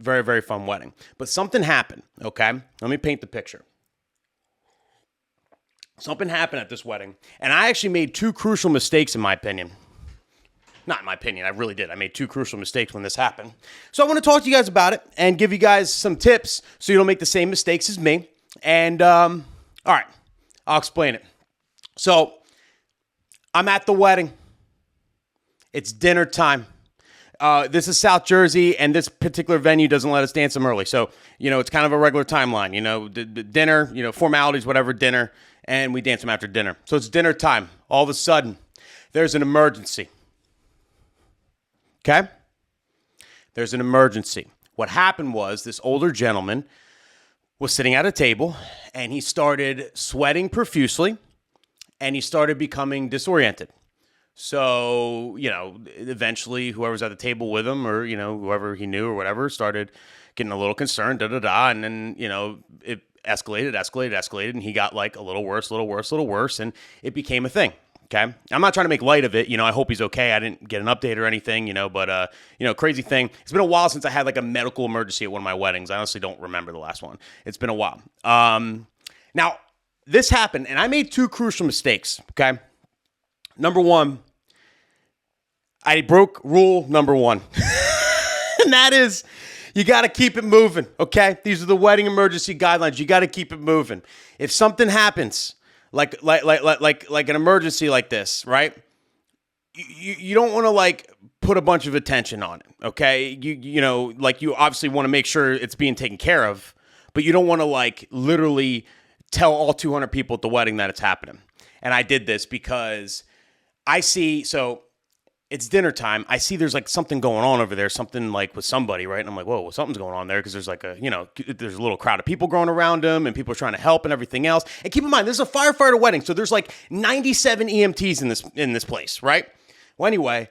Very, very fun wedding. But something happened, okay? Let me paint the picture. Something happened at this wedding, and I actually made two crucial mistakes in my opinion. Not in my opinion, I really did. I made two crucial mistakes when this happened. So I want to talk to you guys about it and give you guys some tips so you don't make the same mistakes as me. And, all right, I'll explain it. So I'm at the wedding. It's dinner time. This is South Jersey, and this particular venue doesn't let us dance them early. So, it's kind of a regular timeline, the dinner, formalities, whatever, dinner, and we dance them after dinner. So it's dinner time. All of a sudden, there's an emergency. Okay? There's an emergency. What happened was this older gentleman was sitting at a table, and he started sweating profusely, and he started becoming disoriented. So, eventually whoever's at the table with him or, whoever he knew or whatever started getting a little concerned, and then, it escalated, and he got like a little worse, and it became a thing. Okay. I'm not trying to make light of it. I hope he's okay. I didn't get an update or anything, but, crazy thing. It's been a while since I had like a medical emergency at one of my weddings. I honestly don't remember the last one. It's been a while. Now this happened and I made two crucial mistakes. Okay. Number one, I broke rule number one. And that is, you got to keep it moving. Okay. These are the wedding emergency guidelines. You got to keep it moving. If something happens, like an emergency like this, right? You don't want to like put a bunch of attention on it, okay? You obviously want to make sure it's being taken care of, but you don't want to like literally tell all 200 people at the wedding that it's happening. And I did this because it's dinner time. I see there's like something going on over there, something like with somebody, right? And I'm like, whoa, something's going on there because there's like there's a little crowd of people growing around him and people are trying to help and everything else. And keep in mind, this is a firefighter wedding, so there's like 97 EMTs in this place, right? Well, anyway,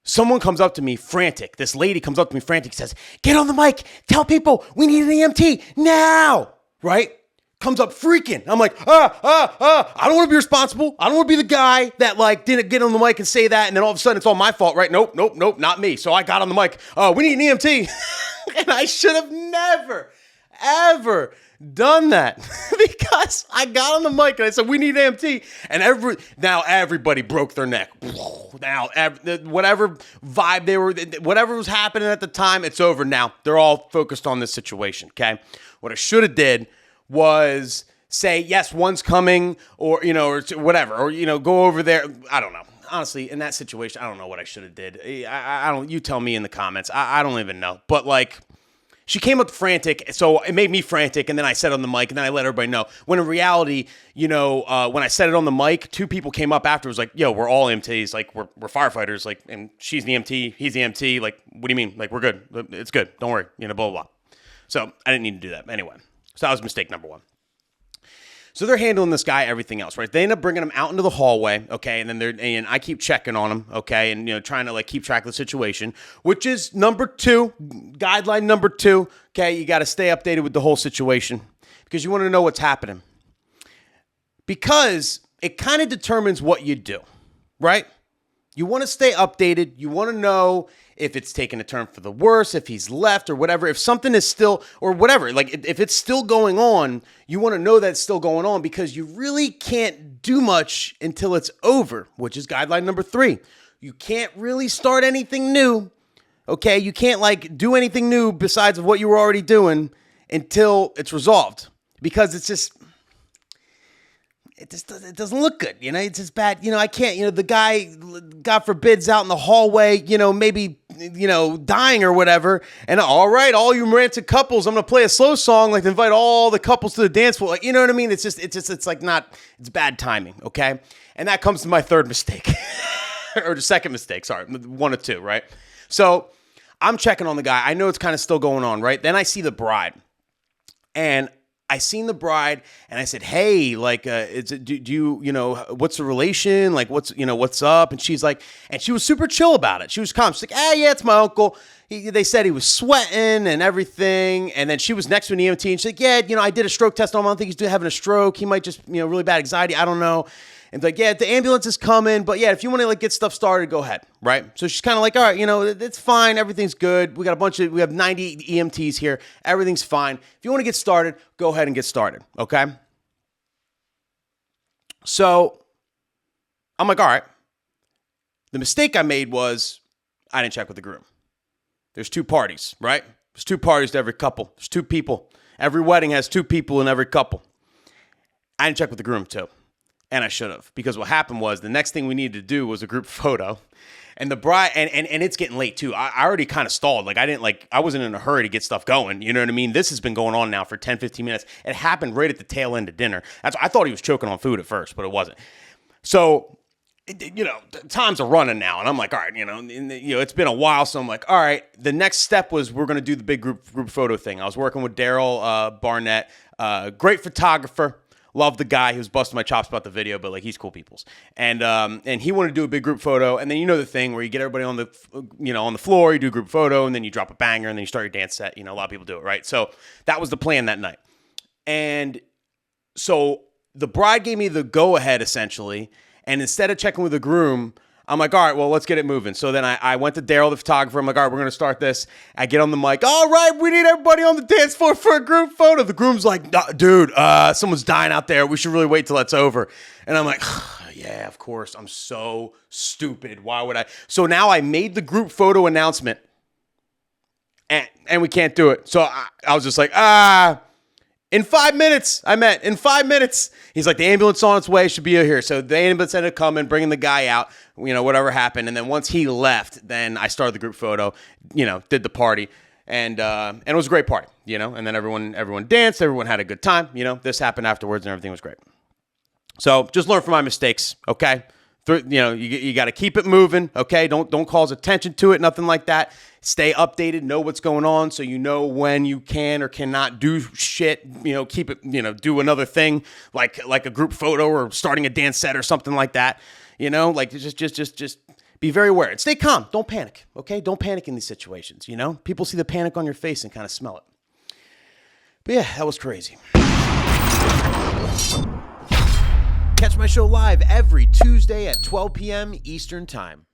someone comes up to me frantic. This lady comes up to me frantic, says, "Get on the mic, tell people we need an EMT now," right? Comes up freaking. I'm like, I don't want to be responsible. I don't want to be the guy that like didn't get on the mic and say that. And then all of a sudden it's all my fault, right? Nope, not me. So I got on the mic. We need an EMT. And I should have never, ever done that because I got on the mic and I said, we need an EMT. And now everybody broke their neck. Now, whatever vibe whatever was happening at the time, it's over now. They're all focused on this situation, okay? What I should have did was say, yes, one's coming or whatever, or, go over there. I don't know. Honestly, in that situation, I don't know what I should have did. I don't, you tell me in the comments. I don't even know. But like, she came up frantic, so it made me frantic, and then I said on the mic, and then I let everybody know. When in reality, when I said it on the mic, two people came up afterwards like, yo, we're all EMTs, like, we're firefighters, like, and she's the EMT, he's the EMT, like, what do you mean? Like, we're good. It's good. Don't worry. Blah, blah, blah. So I didn't need to do that. Anyway. So that was mistake number one. So they're handling this guy, everything else, right? They end up bringing him out into the hallway, okay? And then I keep checking on him, okay? And, trying to like keep track of the situation, which is number two, guideline number two, okay? You got to stay updated with the whole situation because you want to know what's happening. Because it kind of determines what you do, right? You want to stay updated. You want to know if it's taking a turn for the worse, if he's left or whatever, if something is still, or whatever, like if it's still going on, you want to know that it's still going on because you really can't do much until it's over, which is guideline number three. You can't really start anything new, okay? You can't like do anything new besides what you were already doing until it's resolved because it's just... It doesn't look good, it's just bad. I can't, the guy, God forbid's out in the hallway, maybe, dying or whatever. And all right, all you romantic couples, I'm going to play a slow song, like invite all the couples to the dance floor. Like, you know what I mean? It's like not, it's bad timing. Okay. And that comes to my third mistake or the second mistake. Sorry. One or two, right? So I'm checking on the guy. I know it's kind of still going on, right? Then I see the bride and I seen the bride and I said, hey, like, do you, what's the relation? Like, what's up? And she's like, and she was super chill about it. She was calm. She's like, yeah, it's my uncle. They said he was sweating and everything. And then she was next to an EMT and she's like, yeah, I did a stroke test on him. I don't think he's having a stroke. He might just, really bad anxiety. I don't know. And like, yeah, the ambulance is coming, but yeah, if you want to like get stuff started, go ahead, right? So she's kind of like, all right, it's fine, everything's good. We have 90 EMTs here, everything's fine. If you want to get started, go ahead and get started, okay? So I'm like, all right. The mistake I made was I didn't check with the groom. There's 2 parties, right? There's 2 parties to every couple. There's 2 people. Every wedding has 2 people in every couple. I didn't check with the groom too. And I should have, because what happened was the next thing we needed to do was a group photo. And the bride, and it's getting late too. I already kind of stalled. Like I wasn't in a hurry to get stuff going. You know what I mean? This has been going on now for 10, 15 minutes. It happened right at the tail end of dinner. I thought he was choking on food at first, but it wasn't. So, times are running now. And I'm like, all right, it's been a while. So I'm like, all right, the next step was we're going to do the big group photo thing. I was working with Daryl Barnett, great photographer. Love the guy. He was busting my chops about the video, but like he's cool peoples. And he wanted to do a big group photo. And then the thing where you get everybody on the floor, you do a group photo, and then you drop a banger, and then you start your dance set. A lot of people do it, right? So that was the plan that night. And so the bride gave me the go ahead essentially. And instead of checking with the groom, I'm like, all right, well, let's get it moving. So then I went to Daryl, the photographer. I'm like, all right, we're going to start this. I get on the mic. All right, we need everybody on the dance floor for a group photo. The groom's like, dude, someone's dying out there. We should really wait till that's over. And I'm like, yeah, of course. I'm so stupid. Why would I? So now I made the group photo announcement, and we can't do it. So I was just like, in 5 minutes, in 5 minutes. He's like, the ambulance on its way, should be here. So the ambulance ended up coming, bringing the guy out, whatever happened. And then once he left, then I started the group photo, did the party. And it was a great party, and then everyone danced, everyone had a good time. This happened afterwards and everything was great. So just learn from my mistakes, okay? You got to keep it moving, okay? Don't cause attention to it, nothing like that. Stay updated, know what's going on, so you know when you can or cannot do shit. Keep it. Do another thing like a group photo or starting a dance set or something like that. Just be very aware and stay calm. Don't panic, okay? Don't panic in these situations. People see the panic on your face and kind of smell it. But yeah, that was crazy. Catch my show live every Tuesday at 12 p.m. Eastern Time.